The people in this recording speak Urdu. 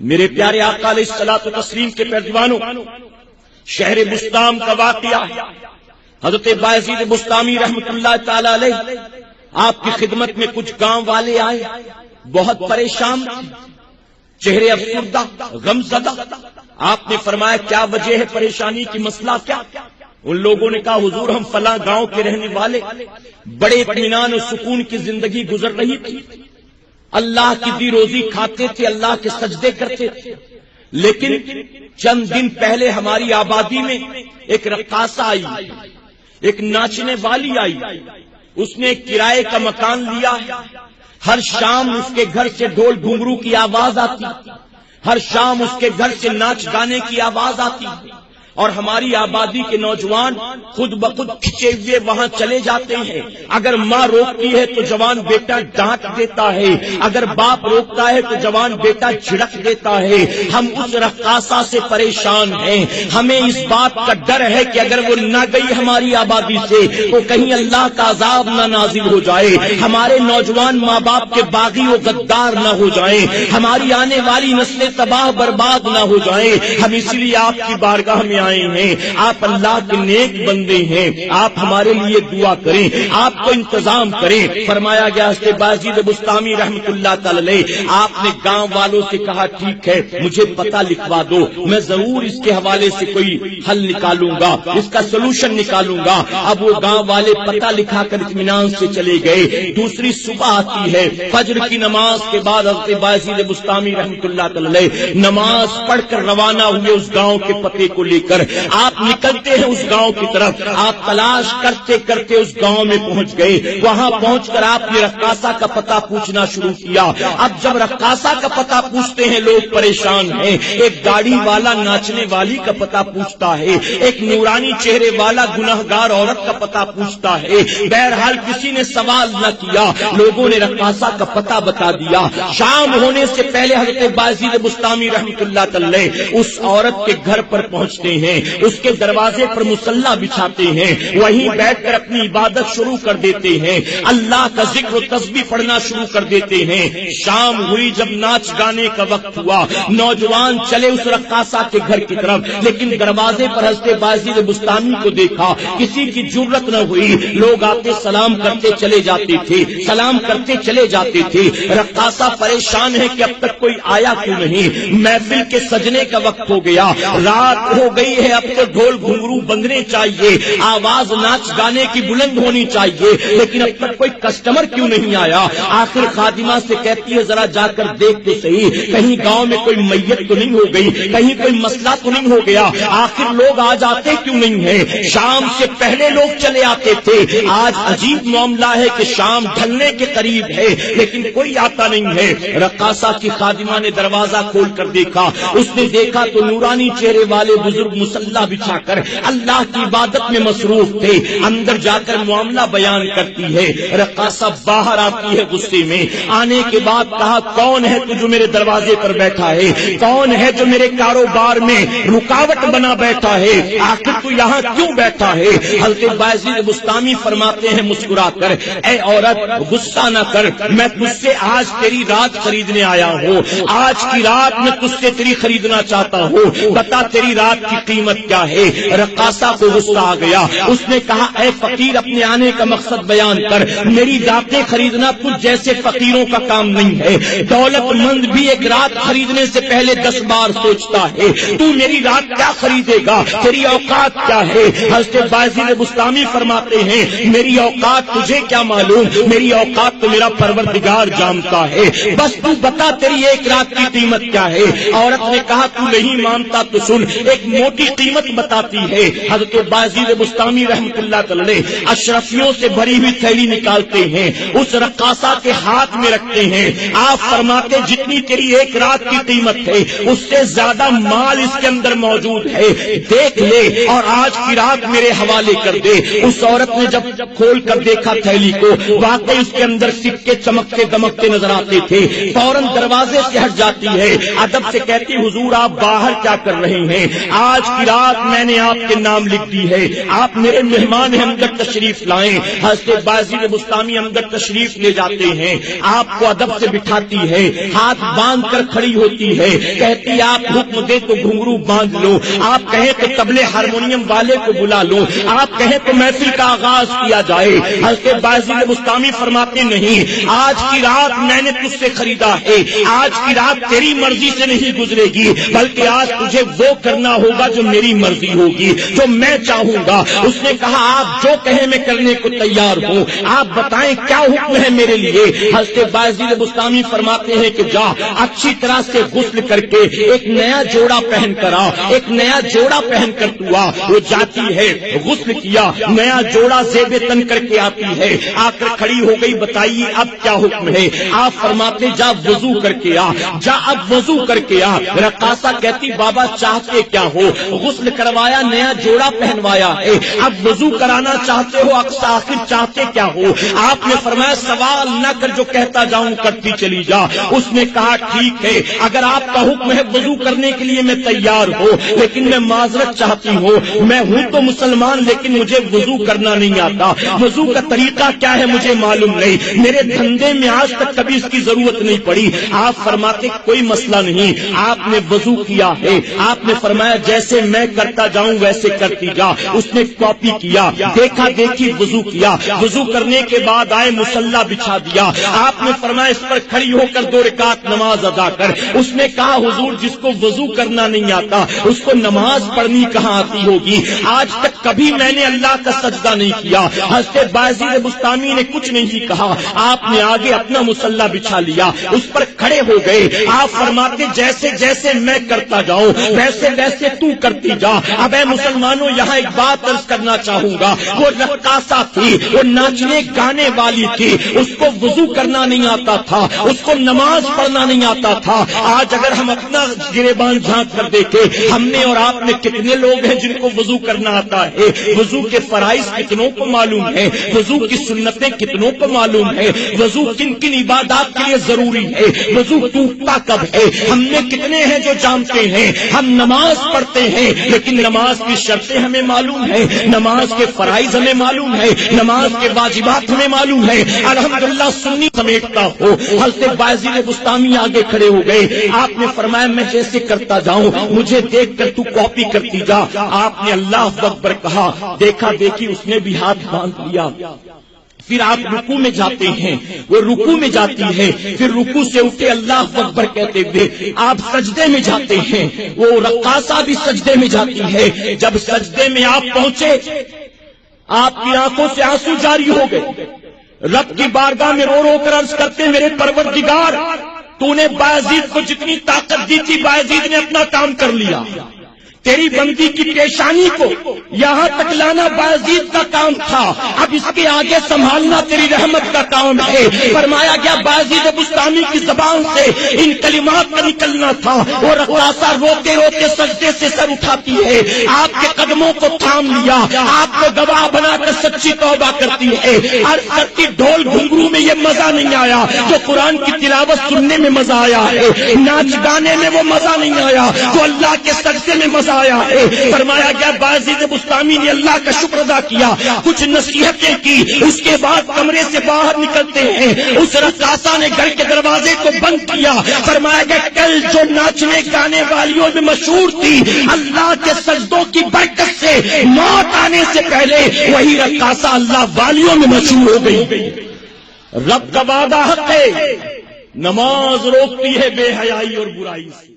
میرے پیارے آقا علیہ الصلوۃ والتسلیم کے پیروانوں، شہر بسطام کا واقعہ ہے۔ حضرت بایزید بسطامی رحمۃ اللہ تعالی علیہ آپ کی خدمت میں کچھ گاؤں والے آئے، بہت پریشان تھے، چہرے افسردہ، غم زدہ۔ آپ نے فرمایا کیا وجہ ہے پریشانی کی، مسئلہ کیا؟ ان لوگوں نے کہا حضور ہم فلاں گاؤں کے رہنے والے، بڑے اطمینان اور سکون کی زندگی گزر رہی تھی، اللہ کی دی روزی کھاتے تھے، اللہ کے سجدے کرتے تھے، لیکن چند دن پہلے ہماری آبادی میں ایک رقاصہ آئی، ایک ناچنے والی آئی، اس نے ایک کرائے کا مکان لیا ہے، ہر شام اس کے گھر سے ڈھول گھنگرو کی آواز آتی، ہر شام اس کے گھر سے ناچ گانے کی آواز آتی، اور ہماری آبادی کے نوجوان خود بخود کھچے ہوئے وہاں چلے جاتے ہیں۔ اگر ماں روکتی ہے تو جوان بیٹا ڈانٹ دیتا ہے، اگر باپ روکتا ہے تو جوان بیٹا جھڑک دیتا ہے۔ ہم اس رقاصہ سے پریشان ہیں، ہمیں اس بات کا ڈر ہے کہ اگر وہ نہ گئی ہماری آبادی سے تو کہیں اللہ کا عذاب نہ نازل ہو جائے، ہمارے نوجوان ماں باپ کے باغی و غدار نہ ہو جائیں، ہماری آنے والی نسلیں تباہ برباد نہ ہو جائیں۔ ہم اسی لیے آپ کی بارگاہ میں آئے ہیں، آپ اللہ کے نیک بندے ہیں، آپ ہمارے لیے دعا کریں، آپ کو انتظام کریں۔ فرمایا گیا حضرت بایزید بسطامی رحمۃ اللہ تعالی علیہ آپ نے گاؤں والوں سے کہا ٹھیک ہے مجھے پتہ لکھوا دو، میں ضرور اس کے حوالے سے کوئی حل نکالوں گا، اس کا سولوشن نکالوں گا۔ اب وہ گاؤں والے پتہ لکھا کر اطمینان سے چلے گئے۔ دوسری صبح آتی ہے، فجر کی نماز کے بعد حضرت بایزید بسطامی رحمۃ اللہ تعالی علیہ نماز پڑھ کر روانہ ہوئے اس گاؤں کے پتے کو لے کر۔ آپ نکلتے ہیں اس گاؤں کی طرف، آپ تلاش کرتے کرتے اس گاؤں میں پہنچ گئے۔ وہاں پہنچ کر آپ نے رقاصہ کا پتہ پوچھنا شروع کیا۔ اب جب رقاصہ کا پتہ پوچھتے ہیں لوگ پریشان ہیں، ایک داڑھی والا ناچنے والی کا پتہ پوچھتا ہے، ایک نورانی چہرے والا گنہگار عورت کا پتہ پوچھتا ہے۔ بہرحال کسی نے سوال نہ کیا، لوگوں نے رقاصہ کا پتہ بتا دیا۔ شام ہونے سے پہلے حضرت بایزید بسطامی رحمۃ اللہ تعالی اس عورت کے گھر پر پہنچتے ہیں، اس کے دروازے پر مصلی بچھاتے ہیں، وہیں بیٹھ کر اپنی عبادت شروع کر دیتے ہیں، اللہ کا ذکر و تسبیح پڑھنا شروع کر دیتے ہیں۔ شام ہوئی، جب ناچ گانے کا وقت ہوا، نوجوان چلے اس رقاصہ کے گھر کی طرف، لیکن دروازے پر حضرت بایزید بسطامی کو دیکھا، کسی کی جرأت نہ ہوئی، لوگ آتے سلام کرتے چلے جاتے تھے، سلام کرتے چلے جاتے تھے۔ رقاصہ پریشان ہے کہ اب تک کوئی آیا کیوں نہیں، محفل کے سجنے کا وقت ہو گیا، رات ہو گئی ہے، اب تو ڈھول گھنگرو بندنے چاہیے، آواز ناچ گانے کی بلند ہونی چاہیے، لیکن اب تک کوئی کسٹمر کیوں نہیں آیا۔ آخر خادمہ سے کہتی ہے ذرا جا کر دیکھ تو صحیح، کہیں گاؤں میں کوئی میت تو نہیں ہو گئی، کہیں کوئی مسئلہ تو نہیں ہو گیا، آخر لوگ آج آتے کیوں نہیں ہیں؟ شام سے پہلے لوگ چلے آتے تھے، آج عجیب معاملہ ہے کہ شام ڈھلنے کے قریب ہے لیکن کوئی آتا نہیں ہے۔ رقاصہ کی خادمہ نے دروازہ کھول کر دیکھا، اس نے دیکھا تو نورانی چہرے والے بزرگ مصلی بچھا کر اللہ کی عبادت میں مصروف تھے۔ اندر جا کر معاملہ بیان کرتی ہے، رقاصہ باہر آتی ہے غصے میں، آنے کے بعد کہا کون ہے تو جو میرے دروازے پر بیٹھا ہے، کون ہے جو میرے کاروبار میں رکاوٹ بنا بیٹھا ہے، آخر تو یہاں کیوں بیٹھا ہے؟ حضرت بایزید بسطامی فرماتے ہیں مسکرا کر، اے عورت غصہ نہ کر، میں تجھ سے آج تیری رات خریدنے آیا ہوں، آج کی رات میں تجھ سے تیری خریدنا چاہتا ہوں، بتا تیری رات کی قیمت کیا ہے؟ رقاصہ کو غصہ آ گیا، اس نے کہا اے فقیر اپنے آنے کا مقصد بیان کر، میری راتیں خریدنا تجھ جیسے فقیروں کا کام نہیں ہے، دولت مند بھی ایک رات خریدنے سے پہلے 10 بار سوچتا ہے، تو میری رات کیا خریدے گا، تیری اوقات کیا ہے؟ حضرت بایزید بسطامی فرماتے ہیں میری اوقات تجھے کیا معلوم، میری اوقات تو میرا پروردگار جانتا ہے، بس تو بتا تیری ایک رات کی قیمت کیا ہے؟ عورت نے کہا تو نہیں مانتا تو سن، ایک موٹی قیمت بتاتی ہے۔ حضرت بایزید بسطامی رحمۃ اللہ تعالی اشرفیوں سے بھری ہوئی تھیلی نکالتے ہیں، اس رقاصہ کے ہاتھ میں رکھتے ہیں، آپ فرماتے جتنی تیری ایک رات کی قیمت ہے اس سے زیادہ مال اس کے اندر موجود ہے، دیکھ لے اور آج کی رات میرے حوالے کر دے۔ اس عورت نے جب کھول کر دیکھا تھیلی کو، واقعی اس کے اندر سکے چمکتے دمکتے نظر آتے تھے، فوراً دروازے سے ہٹ جاتی ہے، ادب سے کہتی حضور آپ باہر کیا کر رہے ہیں، آج کی رات میں نے آپ کے نام لکھ دی ہے، آپ میرے مہمان ہیں، اندر تشریف لائیں۔ حضرت بایزید بسطامی اندر تشریف لے جاتے ہیں، آپ کو ادب سے بٹھاتی ہے، ہاتھ باندھ کر کھڑی ہوتی ہے، کہتی آپ حکم دے تو گھنگرو باندھ لو، آپ کہیں تو طبلے ہارمونیم والے کو بلا لو، آپ کہیں تو محفل کا آغاز کیا جائے۔ حضرت بایزید بسطامی فرماتے نہیں، آج کی رات میں نے تجھ سے خریدا ہے، آج کی رات تیری مرضی سے نہیں گزرے گی، بلکہ آج تجھے وہ کرنا ہوگا جو میری مرضی ہوگی، جو میں چاہوں گا۔ اس نے کہا آپ جو کہیں میں کرنے کو تیار ہوں، آپ بتائیں کیا حکم ہے میرے لیے۔ حضرت بایزید بسطامی فرماتے ہیں کہ جا اچھی طرح سے غسل کر کے ایک نیا جوڑا پہن کر آ، ایک نیا جوڑا پہن کر تو آ۔ وہ جاتی ہے، غسل کیا، نیا جوڑا زیب تن کر کے آتی ہے، آ کر کھڑی ہو گئی، بتائیے اب کیا حکم ہے۔ آپ فرماتے جا وضو کر کے آ، جا اب وضو کر کے آ۔ رقاصہ کہتی بابا چاہتے کیا ہو، غسل کروایا، نیا جوڑا پہنوایا ہے، اب وضو کرانا چاہتے ہو، آخر چاہتے کیا ہو۔ آپ نے فرمایا سوال نہ کر، جو کہتا جاؤں کرتی چلی جا۔ اس نے کہا ٹھیک ہے، اگر آپ کا حکم ہے وضو کرنے کے لیے میں تیار ہوں، لیکن میں معذرت چاہتی ہوں، میں ہوں تو مسلمان لیکن مجھے وضو کرنا نہیں آتا، وضو کا طریقہ کیا ہے مجھے معلوم نہیں، میرے دھندے میں آج تک کبھی اس کی ضرورت نہیں پڑی۔ آپ فرماتے کوئی مسئلہ نہیں، آپ نے وضو کیا ہے، آپ نے فرمایا جیسے میں کرتا جاؤں ویسے کرتی جا۔ اس نے کاپی کیا، دیکھا دیکھی وضو کیا، وضو کرنے کے بعد آئے مصلی بچھا دیا۔ آپ نے فرمایا اس پر کھڑی ہو کر 2 رکعت نماز ادا کر۔ اس نے کہا حضور جس کو وضو کرنا نہیں آتا اس کو نماز پڑھنی کہاں آتی ہوگی، آج تک کبھی میں نے اللہ کا سجدہ نہیں کیا۔ حضرت بایزید بسطامی نے کچھ نہیں کہا، آپ نے آگے اپنا مصلی بچھا لیا، اس پر کھڑے ہو گئے۔ آپ فرماتے جیسے جیسے میں کرتا جاؤں ویسے ویسے تو کرتی جا۔ اب اے مسلمانوں یہاں ایک بات عرض کرنا چاہوں گا، وہ رقاصہ تھی، وہ ناچنے گانے والی تھی، اس کو وضو کرنا نہیں آتا تھا، اس کو نماز پڑھنا نہیں آتا تھا۔ آج اگر ہم اپنا گریبان جھانک کر دیکھیں، ہم نے اور آپ نے کتنے لوگ ہیں جن کو وضو کرنا آتا ہے، وضو کے فرائض کتنوں کو معلوم ہے، وضو کی سنتیں کتنوں کو معلوم ہے، وضو کن کن عبادات کے لیے ضروری ہے، وضو ٹوٹتا کب ہے، ہم نے کتنے ہیں جو جانتے ہیں۔ ہم نماز پڑھتے ہیں لیکن نماز کی شرطیں ہمیں معلوم ہے، نماز کے فرائض ہمیں معلوم ہے، نماز کے واجبات ہمیں معلوم ہے۔ الحمدللہ سنی سمیٹتا ہو۔ حضرت بایزید بسطامی آگے کھڑے ہو گئے، آپ نے فرمایا میں جیسے کرتا جاؤں مجھے دیکھ کر تو کاپی کرتی جا۔ آپ نے اللہ اکبر کہا، دیکھا دیکھی اس نے بھی ہاتھ باندھ لیا۔ پھر آپ رکوع میں جاتے ہیں، وہ رکوع میں جاتی ہے، پھر رکوع سے اٹھے اللہ اکبر کہتے ہوئے آپ سجدے میں جاتے ہیں، وہ رقاصہ بھی سجدے میں جاتی ہے۔ جب سجدے میں آپ پہنچے آپ کی آنکھوں سے آنسو جاری ہو گئے، رب کی بارگاہ میں رو رو کر عرض کرتے میرے پروردگار تو نے بایزید کو جتنی طاقت دی تھی بایزید نے اپنا کام کر لیا، تیری بندی کی پیشانی کو یہاں تک لانا بایزید کا کام تھا، اب اس کے آگے سنبھالنا تیری رحمت کا کام ہے۔ فرمایا گیا بایزید بسطامی کی زبان سے ان کلمات کا نکلنا تھا، وہ رقاصہ روتے روتے سجدے سے سر اٹھاتی ہے، آپ کے قدموں کو تھام لیا، آپ کو گواہ بنا کر سچی توبہ کرتی ہے۔ عرض کرتی ڈھول گھنگرو میں یہ مزہ نہیں آیا جو قرآن کی تلاوت سننے میں مزہ آیا ہے، ناچ گانے میں وہ مزہ نہیں آیا جو اللہ کے سجدے میں مزہ آیا ہے۔ فرمایا گیا بایزید بسطامی نے اللہ کا شکر ادا کیا، کچھ نصیحتیں کی، اس کے بعد کمرے سے باہر نکلتے ہیں، اس رقاصہ نے گھر کے دروازے کو بند کیا۔ فرمایا گیا کل جو ناچنے گانے والیوں میں مشہور تھی، اللہ کے سجدوں کی برکت سے موت آنے سے پہلے وہی رقاصہ اللہ والیوں میں مشہور ہو گئی۔ رب کا وعدہ حق ہے، نماز روکتی ہے بے حیائی اور برائی سے۔